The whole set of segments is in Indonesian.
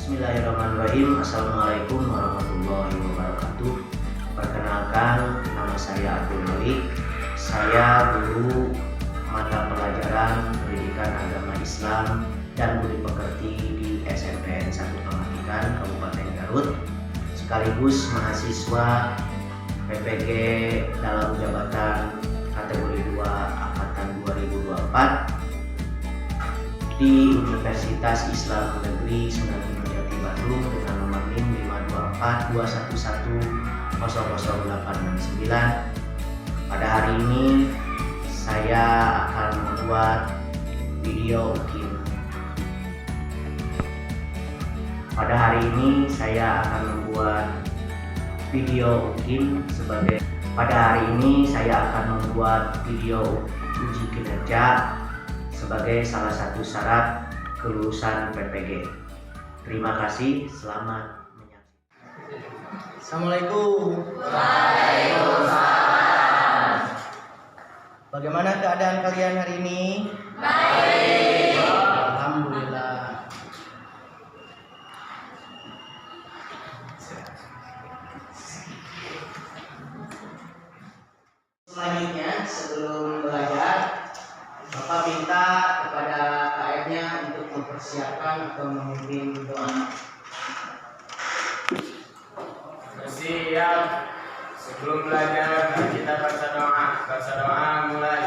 Bismillahirrahmanirrahim. Assalamualaikum warahmatullahi wabarakatuh. Perkenalkan, nama saya Abdul Malik. Saya guru mata pelajaran Pendidikan Agama Islam dan Budi Pekerti di SMPN 1 Pematikan Kabupaten Garut, sekaligus mahasiswa PPG dalam jabatan kategori 2 angkatan 2024 di Universitas Islam Negeri Sunan Gunung Jati Bandung dengan nomor NIM 52421100869. Pada hari ini saya akan membuat video UKIM. Pada hari ini saya akan membuat video UKIM sebagai uji kinerja sebagai salah satu syarat kelulusan PPG. Terima kasih, selamat menyaksikan. Assalamualaikum. Waalaikumsalam. Bagaimana keadaan kalian hari ini? Baik. Alhamdulillah. Selanjutnya, sebelum belajar, Bapak minta kepada KM-nya untuk mempersiapkan atau memimpin doa. Siap. Sebelum belajar kita baca doa. Baca doa mulai.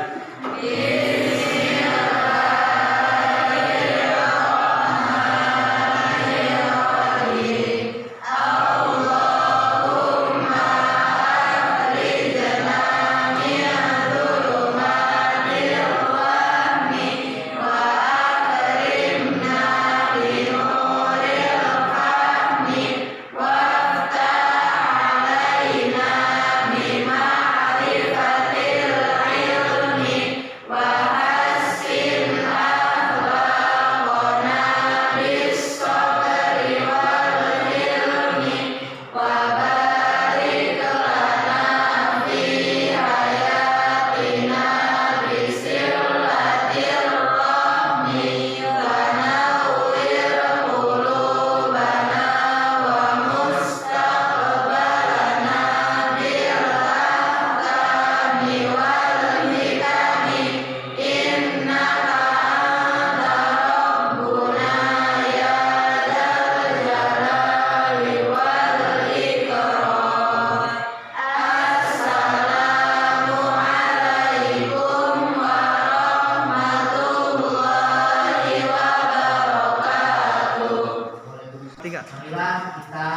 Marilah kita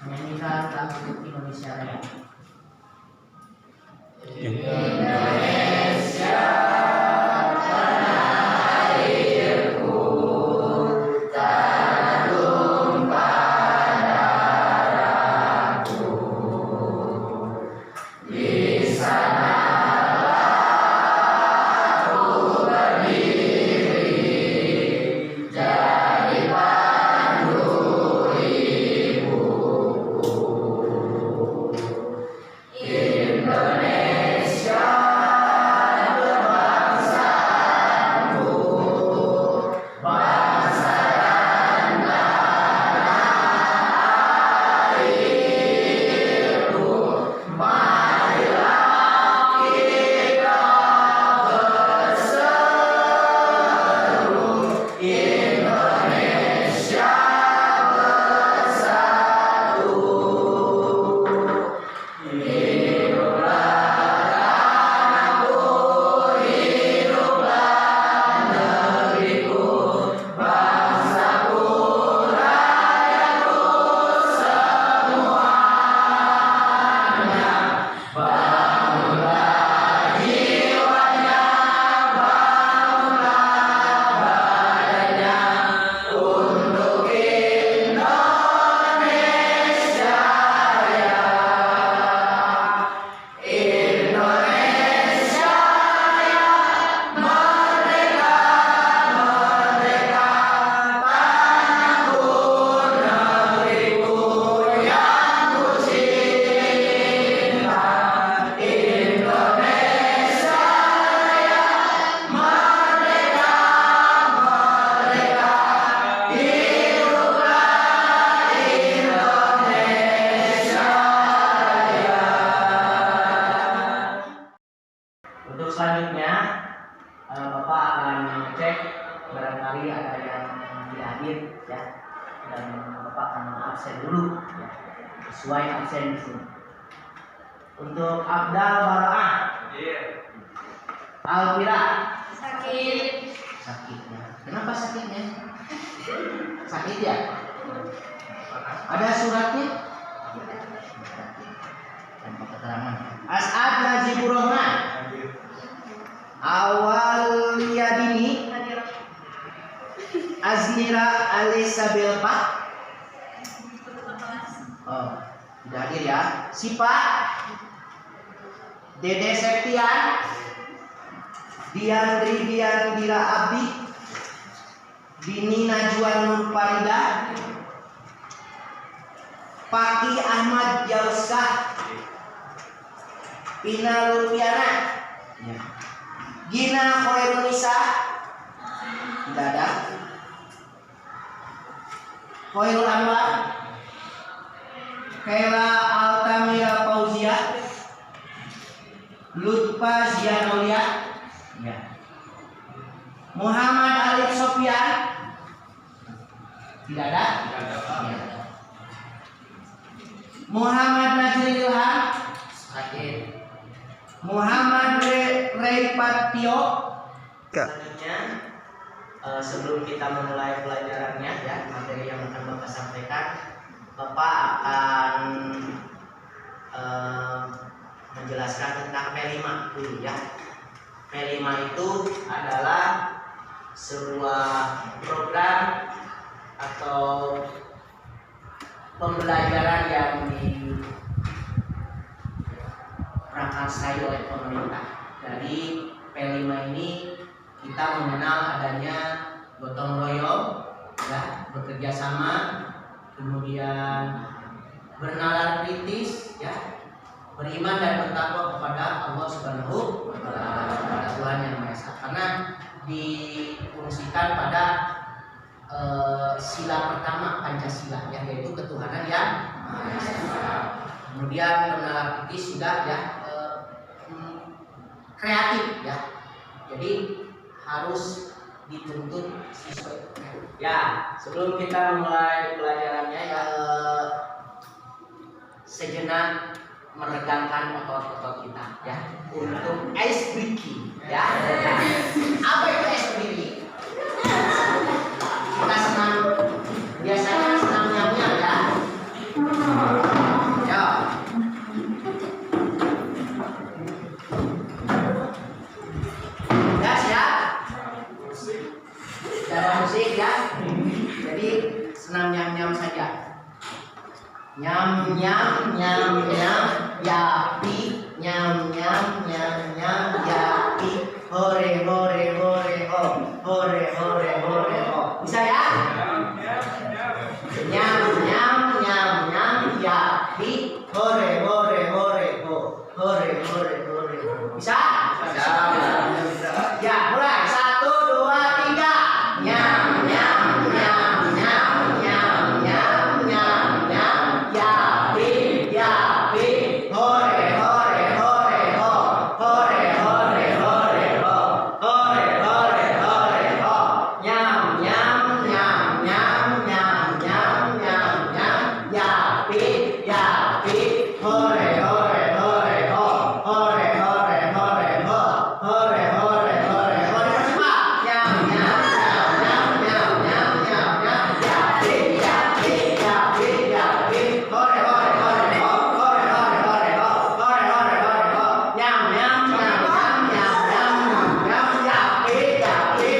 menyanyikan lagu Indonesia Raya. Indonesia Untuk selanjutnya, Bapak akan mengecek barangkali ada yang tidak hadir ya, dan Bapak akan absen dulu ya, sesuai absen di sini. Untuk Abdal Baraah, Alvira, Sakit. sakitnya. Kenapa sakitnya? Sakit ya? Ada suratnya? Tanpa keterangan. As'ad Najibur Rahman, Awaliyadini, Aznira Alisabelpa. Oh, tidak hadir ya. Sipa, Dede Septian, Diandri Diandira Abdi, Dini Najwa Nur Farida, Paki Ahmad Jausah, Pina Lutfiana, Gina Khairunisa, tidak ada. Khairul Anwar, Khaira Altamira Fauzia, Lutfa Zianolia, ya. Muhammad Alif Sofian, tidak ada. Ya. Muhammad Najril Ilham, sakit. Muhammad Reipatio. Selanjutnya, sebelum kita memulai pelajarannya ya, materi yang akan Bapak sampaikan, Bapak akan menjelaskan tentang P5 dulu ya. P5 itu adalah sebuah program atau pembelajaran yang diprakarsai oleh pemerintah. Dari P5 ini kita mengenal adanya gotong royong, ya, bekerja sama, kemudian bernalar kritis, ya, beriman dan bertakwa kepada Allah Subhanahu wa Ta'ala, kepada Tuhan Yang Maha Esa. Karena difungsikan pada sila pertama Pancasila, ya, yaitu ketuhanan yang Maha Esa. Kemudian bernalar kritis sudah ya kreatif ya. Jadi harus dituntut siswa. Ya, sebelum kita mulai pelajarannya ya, sejenak meregangkan otot-otot kita ya untuk ice breaking ya. Apa itu ice breaking? Kita senang, biasanya senang nyam-nyam ya. Ya. Gas ya. Ada musik ya. Jadi senang nyam-nyam saja. Nyam nyam nyam nyam yapi, nyam nyam nyam nyam yapi, hore hore hore ho, hore hore hore ho. Bisa ya? Nyam nyam nyam nyam yapi, hore hore hore ho, hore hore hore ho. Bisa? Bisa. Ya, mulai 1, 2, 3. Nyam nyam nyam nyam nyam nyam nyam nyam yapi yapi, hore hore hore ho, hore hore hore ho, hore hore hore ho. Nyam nyam nyam nyam nyam nyam nyam nyam yapi yapi, hore hore hore ho, hore hore hore ho, hore hore hore hore. Cepat. Nyam nyam nyam nyam nyam nyam nyam yapi yapi yapi yapi, hore hore hore ho, hore hore hore ho, hore hore hore ho. Nyam nyam nyam nyam nyam nyam nyam yapi yapi,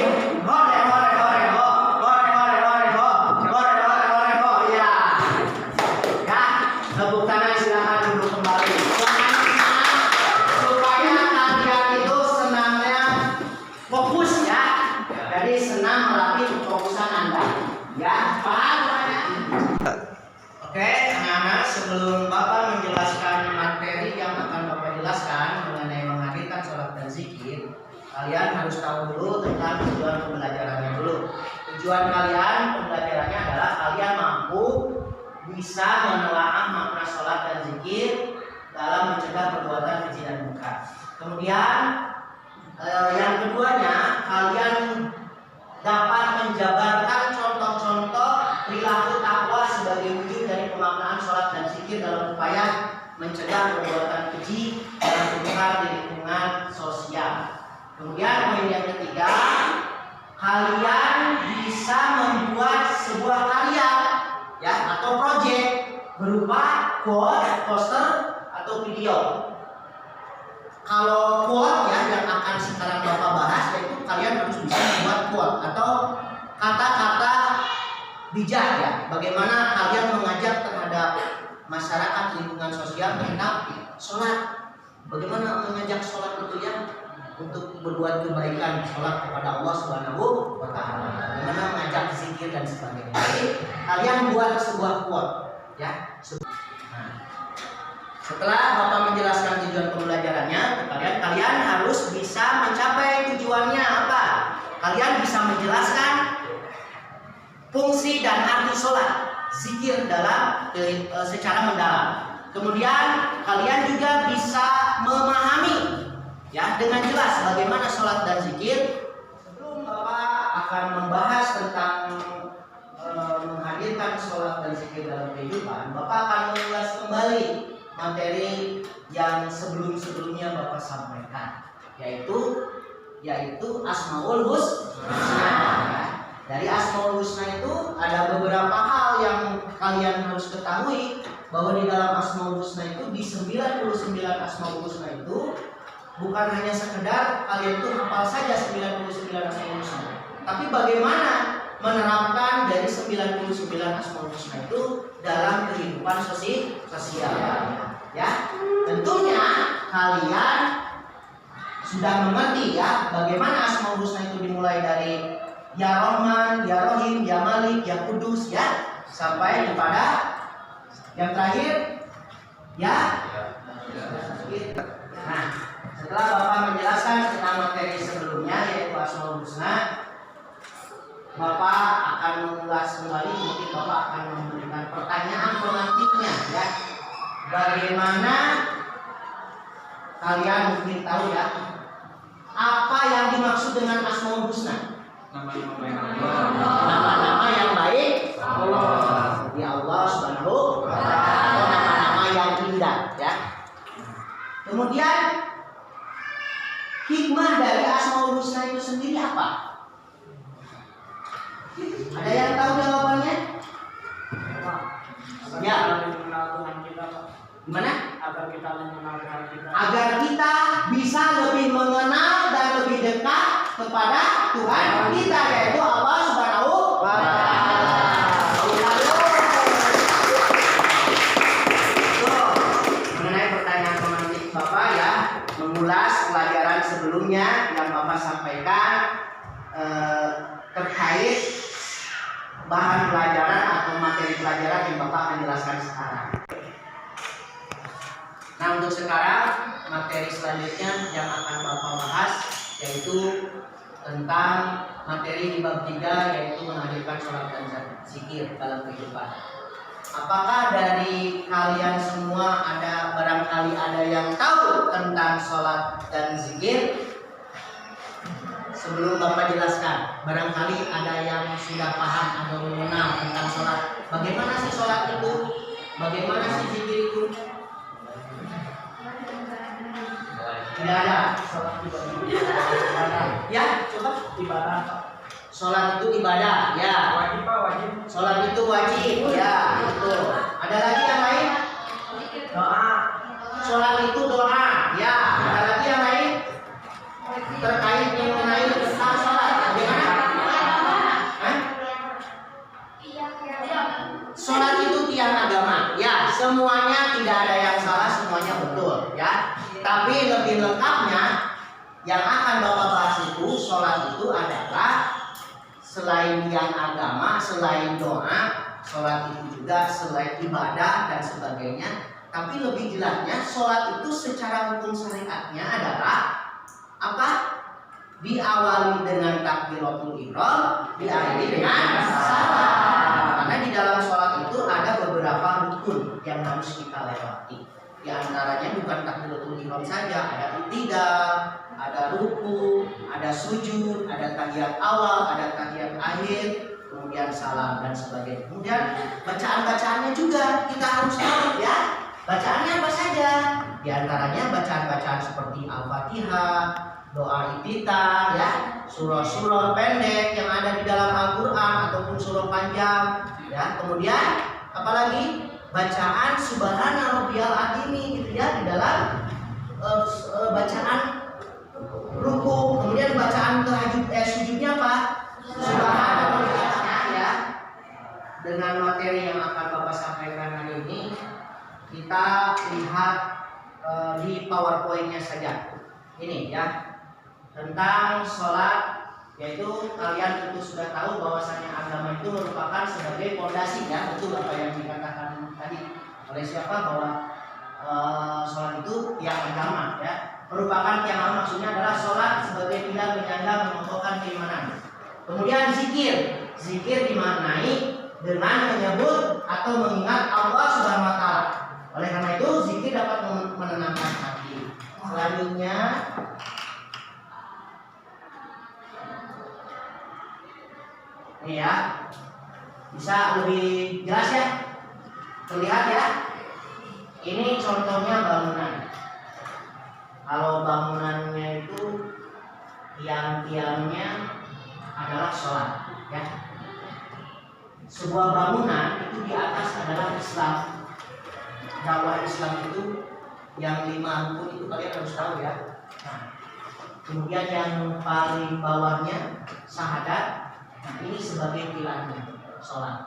hore hore hore ho, hore hore hore ho, hore hore hore ho. Ya. Ya, tepuk tangan, silakan duduk kembali. Supaya kalian itu senamnya fokus ya. Jadi senam melatih kefokusan Anda. Ya, paham semuanya? Oke, anak-anak, sebelum Bapak menjelaskan materi yang akan Bapak jelaskan mengenai menghadirkan sholat dan zikir, kalian harus tahu dulu tentang tujuan pembelajarannya dulu. Tujuan kalian pembelajarannya adalah kalian mampu bisa menelaah makna sholat dan zikir dalam mencegah perbuatan keji dan munkar. Kemudian Yang keduanya, kalian dapat menjabarkan contoh-contoh perilaku takwa sebagai wujud dari pemaknaan sholat dan zikir dalam upaya mencegah perbuatan keji dan terlihat di lingkungan sosial. Kemudian poin yang ketiga, kalian bisa membuat sebuah karya ya atau project berupa quote, poster atau video. Kalau quote ya yang akan sekarang Bapak bahas, yaitu kalian harus bisa membuat quote atau kata-kata bijak ya. Bagaimana kalian mengajak terhadap masyarakat lingkungan sosial tentang sholat. Bagaimana mengajak sholat itu ya untuk berbuat kebaikan, sholat kepada Allah Subhanahu wa Ta'ala. Bagaimana mengajak zikir dan sebagainya. Jadi kalian buat sebuah quote ya. Setelah Bapak menjelaskan tujuan pembelajarannya, kalian harus bisa mencapai tujuannya apa? Kalian bisa menjelaskan fungsi dan arti sholat, zikir dalam secara mendalam. Kemudian kalian juga bisa memahami ya dengan jelas bagaimana sholat dan zikir. Sebelum Bapak akan membahas tentang menghadirkan sholat dan zikir dalam kehidupan, Bapak akan mengulas kembali materi yang sebelum-sebelumnya Bapak sampaikan, yaitu Asmaul Husna. Dari Asmaul Husna itu ada beberapa hal yang kalian harus ketahui, bahwa di dalam Asmaul Husna itu, di 99 Asmaul Husna itu bukan hanya sekedar kalian itu hafal saja 99 Asmaul Husna, tapi bagaimana menerapkan dari 99 Asmaul Husna itu dalam kehidupan sosial. Ya, tentunya kalian sudah mengerti ya bagaimana Asmaul Husna itu dimulai dari Ya Rahman, Ya Rahim, Ya Malik, Ya Kudus ya, sampai kepada yang terakhir ya. Nah, setelah Bapak menjelaskan tentang materi sebelumnya yaitu Asmaul Husna, Bapak akan mengulas kembali, mungkin Bapak akan memberikan pertanyaan pemantiknya ya. Bagaimana kalian mungkin tahu ya apa yang dimaksud dengan Asmaul Husna? Nama-nama yang baik Allah, ya Allah Subhanahu wa Ta'ala, atau nama-nama yang indah ya. Kemudian hikmah dari Asmaul Husna itu sendiri apa? Ada yang tahu jawabannya? Ya. Gimana? Agar kita mengenal Tuhan kita. Agar kita bisa lebih mengenal dan lebih dekat kepada Tuhan kita, yaitu Allah Subhanahu wa Ta'ala. Mengenai pertanyaan pemantik Bapak ya, mengulas pelajaran sebelumnya yang Bapak sampaikan terkait bahan pelajaran atau materi pelajaran yang Bapak akan jelaskan sekarang. Nah, untuk sekarang materi selanjutnya yang akan Bapak bahas yaitu tentang materi di bab 3, yaitu menghadirkan sholat dan zikir dalam kehidupan. Apakah dari kalian semua barangkali ada yang tahu tentang sholat dan zikir? Sebelum Bapak jelaskan, barangkali ada yang sudah paham atau mengenal tentang sholat. Bagaimana sih sholat itu? Bagaimana sih zikir itu? Tidak ada. Ya, coba Ibadah. sholat itu ibadah, ya. Wajib Pak, wajib. Sholat itu wajib, ya. Betul. Ada lagi yang lain? Doa. Sholat itu doa, ya. Ada lagi yang lain? Terkait mengenai tentang sholat, bagaimana? Hah? Sholat itu tiang agama, ya. Semuanya tidak ada yang salah, semuanya betul, ya. Tapi lebih lengkapnya yang akan Bapak bahas itu, sholat itu adalah selain tiang agama, selain doa, sholat itu juga selain ibadah dan sebagainya. Tapi lebih jelasnya, sholat itu secara hukum syariatnya adalah apa? Diawali dengan takbiratul ihram, diakhiri dengan salam. Karena di dalam sholat itu ada beberapa rukun yang harus kita lewati. Di antaranya bukan takbiratul ihram saja, ada iktidal, ada ruku, ada sujud, ada tahiyat awal, ada tahiyat akhir, kemudian salam dan sebagainya. Kemudian bacaan-bacaannya juga kita harus tahu ya. Bacaannya apa saja? Di antaranya bacaan-bacaan seperti Al-Fatihah, doa iftitah ya, surah-surah pendek yang ada di dalam Al-Qur'an ataupun surah panjang ya. Kemudian apalagi bacaan subhana rabbiyal azimi gitu ya di dalam bacaan ruku. Kemudian bacaan tahajud sujudnya apa? Subhana rabbiyal ya. Dengan materi yang akan Bapak sampaikan hari ini, kita lihat di PowerPoint-nya saja. Ini ya, tentang sholat, yaitu kalian tentu sudah tahu bahwasanya agama itu merupakan sebagai fondasi ya, betul apa yang dikatakan tadi oleh siapa bahwa sholat itu tiang agama ya, merupakan tiang agama, maksudnya adalah sholat sebagai pilar penyangga mengokohkan keimanan. Kemudian zikir dimaknai dengan menyebut atau mengingat Allah Subhanahu wa taala. Oleh karena itu zikir dapat menenangkan hati. Selanjutnya ini ya, bisa lebih jelas ya, terlihat ya. Ini contohnya bangunan. Kalau bangunannya itu tiang-tiangnya adalah sholat ya. Sebuah bangunan itu di atas adalah Islam. Dakwah Islam itu yang 5 rukun itu kalian harus tahu ya. Nah, kemudian yang paling bawahnya syahadat. Nah, ini sebagai pilarnya sholat.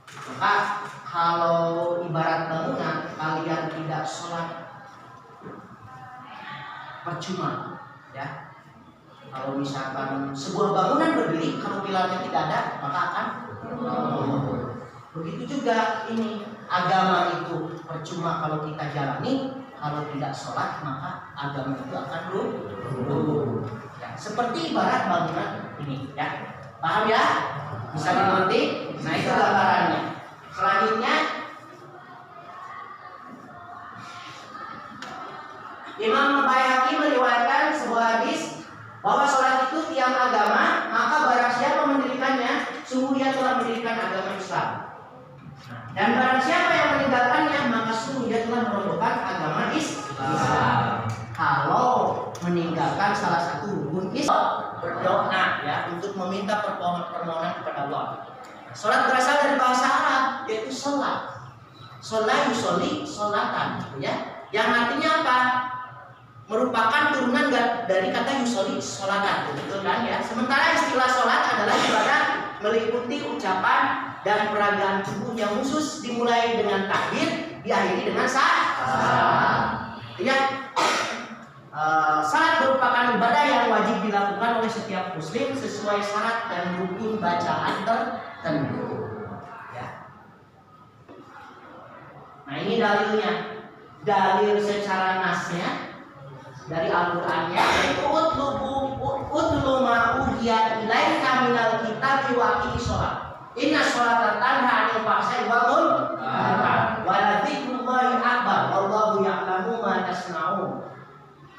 Maka kalau ibarat bangunan kalian tidak sholat percuma ya. Kalau misalkan sebuah bangunan berdiri kalau pilarnya tidak ada maka akan begitu juga ini agama itu percuma kalau kita jalani, kalau tidak sholat maka agama itu akan runtuh. Ya, seperti ibarat bangunan ini ya. Paham ya? Bisa dimengerti? Nah itu gambarannya. Selanjutnya Imam Baihaqi meriwayatkan sebuah hadis bahwa sholat itu tiang agama, maka barang siapa mendirikannya, sungguh dia telah mendirikan agama Islam. Dan barang siapa yang meninggalkannya, maka sungguh dia telah merobohkan agama Islam. Kalau meninggalkan salah satu rukun Islam, berdoa ya untuk meminta permohonan kepada Allah. Sholat berasal dari bahasa Arab, yaitu sholat. Sholat yusoli sholatan, gitu ya. Yang artinya apa? Merupakan turunan dari kata yusoli sholatan, betul kan ya? Sementara istilah sholat adalah ibadah meliputi ucapan dan peragaan tubuh yang khusus, dimulai dengan takbir, diakhiri dengan salam. Ya, salat merupakan ibadah yang wajib dilakukan oleh setiap muslim sesuai syarat dan rukun bacaan tertentu. Ya. Nah ini dalilnya, dalil secara nasnya dari Al-Qur'annya yaitu utlu ma uhiya ilaika minal kitabi wa aqimis shalah. Inna sholata tanha 'anil fahsya'i wal munkar wa la dzikrullahi akbar wallahu ya'lamu ma tasna'un.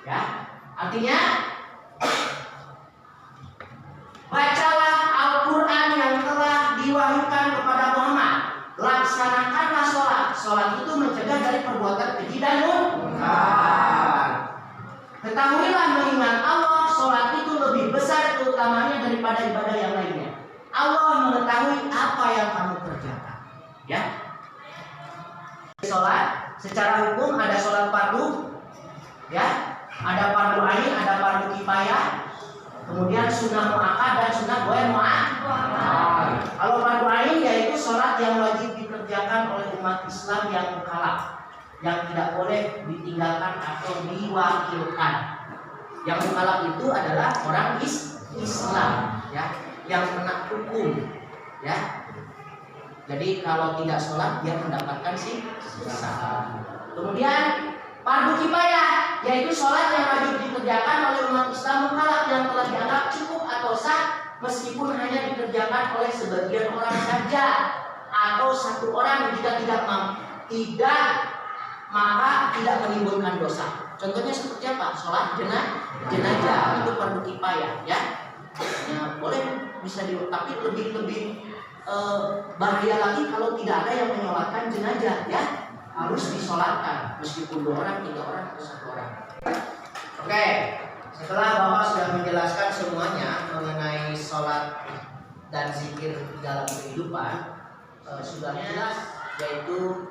Ya, artinya bacalah Al-Qur'an yang telah diwahyukan kepada Muhammad. Laksanakanlah sholat. Sholat itu mencegah dari perbuatan keji dan munkar. Ketahuilah mengingat Allah, sholat itu lebih besar keutamanya daripada ibadah yang lainnya. Allah mengetahui apa yang kamu kerjakan. Ya. Sholat secara hukum ada sholat fardu, ya, ada fardu ain, ada fardu kifayah, kemudian sunnah muakkad dan sunnah ghair muakkad. Kalau fardu ain yaitu sholat yang wajib dikerjakan oleh umat Islam yang mukallaf, yang tidak boleh ditinggalkan atau diwakilkan. Yang mukallaf itu adalah orang Islam, ya, yang kena hukum, ya. Jadi kalau tidak sholat dia mendapatkan siksa. Kemudian fardu kifayah yaitu sholat yang wajib dikerjakan oleh umat Islam mukallaf yang telah dianggap cukup atau sah meskipun hanya dikerjakan oleh sebagian orang saja atau satu orang jika tidak maka tidak menimbulkan dosa. Contohnya seperti apa? Sholat jenazah itu fardu kifayah, ya. Ya, boleh bisa tapi lebih bahaya lagi kalau tidak ada yang menyolatkan jenazah, ya. Harus disolatkan meskipun 2 orang, 3 orang, atau 1 orang. Oke, setelah Bapak sudah menjelaskan semuanya mengenai sholat dan zikir dalam kehidupan, sudah jelas, yaitu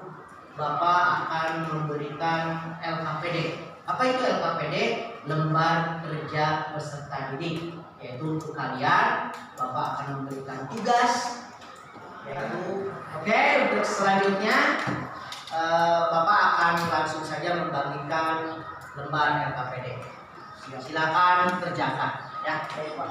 Bapak akan memberikan LKPD. Apa itu LKPD? Lembar kerja peserta didik. Yaitu untuk kalian, Bapak akan memberikan tugas. Yaitu, oke, untuk selanjutnya Bapak akan langsung saja membagikan lembar LKPD. Silakan kerjakan, ya. Baik, Pak.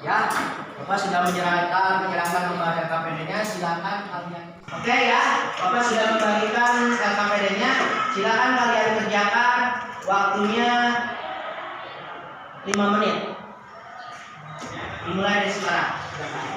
Ya, Bapak sudah menyerahkan lembar LKPD-nya, silakan kalian. Oke ya, Bapak sudah membagikan LKPD-nya, silakan kalian kerjakan. Waktunya 5 menit. Dimulai dari sekarang. Silakan.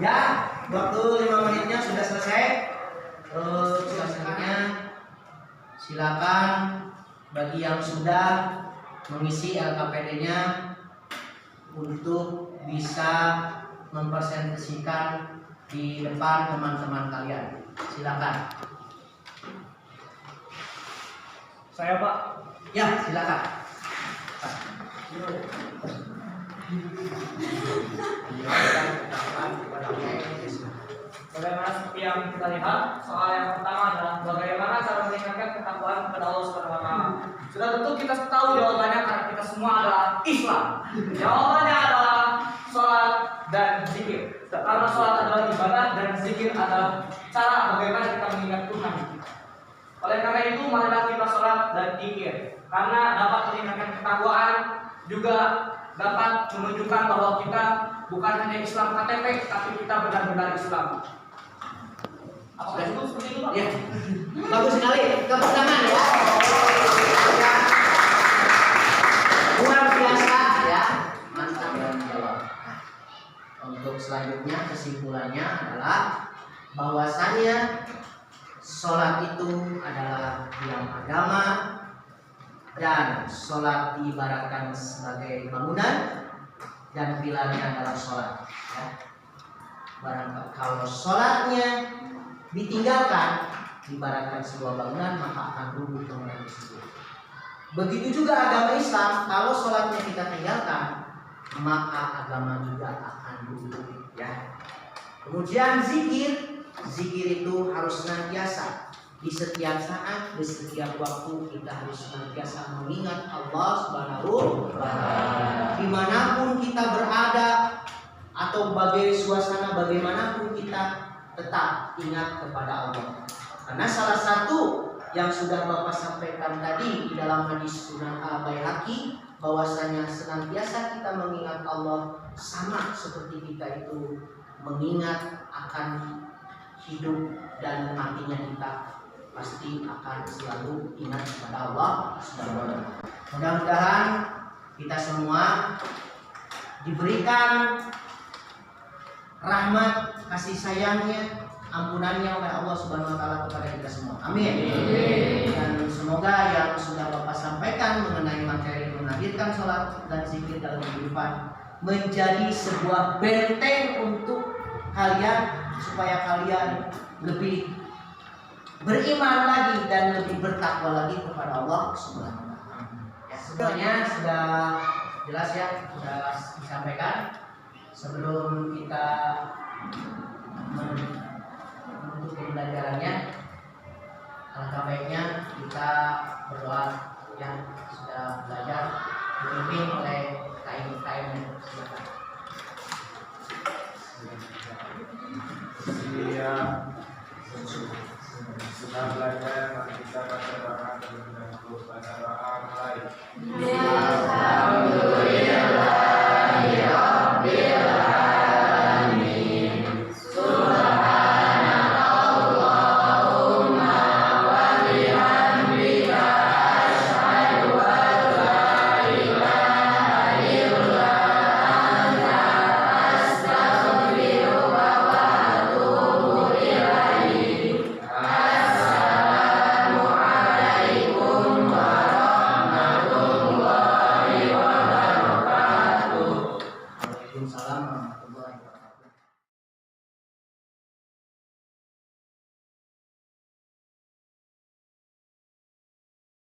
Ya, waktu 5 menitnya sudah selesai. Selanjutnya silakan bagi yang sudah mengisi LKPD-nya untuk bisa mempresentasikan di depan teman-teman kalian. Silakan. Saya, Pak. Ya, silakan. Bagaimana seperti yang kita lihat, soal yang pertama adalah bagaimana cara meningkatkan ketakwaan kepada Allah Subhanahu wa taala. Sudah tentu kita tahu jawabannya karena kita semua adalah Islam. Jawabannya adalah sholat dan zikir. Karena sholat adalah ibadah dan zikir adalah cara bagaimana kita mengingat Tuhan. Oleh karena itu, marilah kita sholat dan zikir. Karena dapat meningkatkan ketakwaan, juga dapat menunjukkan bahwa kita bukan hanya Islam KTP, tapi kita benar-benar Islam. Apakah itu seperti itu, Pak? Ya, bagus sekali. Tepuk tangan ya. Luar biasa ya. Mantap dan jawab. Untuk selanjutnya kesimpulannya adalah bahwasannya sholat itu adalah tiang agama dan sholat diibaratkan sebagai bangunan dan pilarnya adalah sholat. Ya. Barangkali kalau sholatnya ditinggalkan, ibaratkan sebuah bangunan, maka akan rubuh bangunan tersebut. Begitu juga agama Islam, kalau sholatnya kita tinggalkan, maka agama juga akan rubuh. Ya. Kemudian zikir itu harus senantiasa. Di setiap saat, di setiap waktu kita harus senantiasa mengingat Allah Subhanahu wa Ta'ala. Dimanapun kita berada atau suasana bagaimanapun kita tetap ingat kepada Allah. Karena salah satu yang sudah Bapak sampaikan tadi di dalam hadis Sunan Al-Baihaqi, bahwasanya senantiasa kita mengingat Allah sama seperti kita itu mengingat akan hidup dan matinya kita pasti akan selalu ingat kepada Allah Subhanahu wa Ta'ala. Mudah-mudahan kita semua diberikan rahmat, kasih sayangnya, ampunannya oleh Allah Subhanahu wa Ta'ala kepada kita semua. Amin. Dan semoga yang sudah Bapak sampaikan mengenai materi menghadirkan sholat dan zikir dalam kehidupan menjadi sebuah benteng untuk kalian, supaya kalian lebih beriman lagi dan lebih bertakwa lagi kepada Allah Subhanahu wa Ta'ala. Ya, semuanya sudah jelas ya, sudah disampaikan. Sebelum kita menutup pembelajarannya, alangkah baiknya kita berdoa yang sudah belajar dipimpin oleh KM. Silakan. Sudah belajar, mari kita baca doa.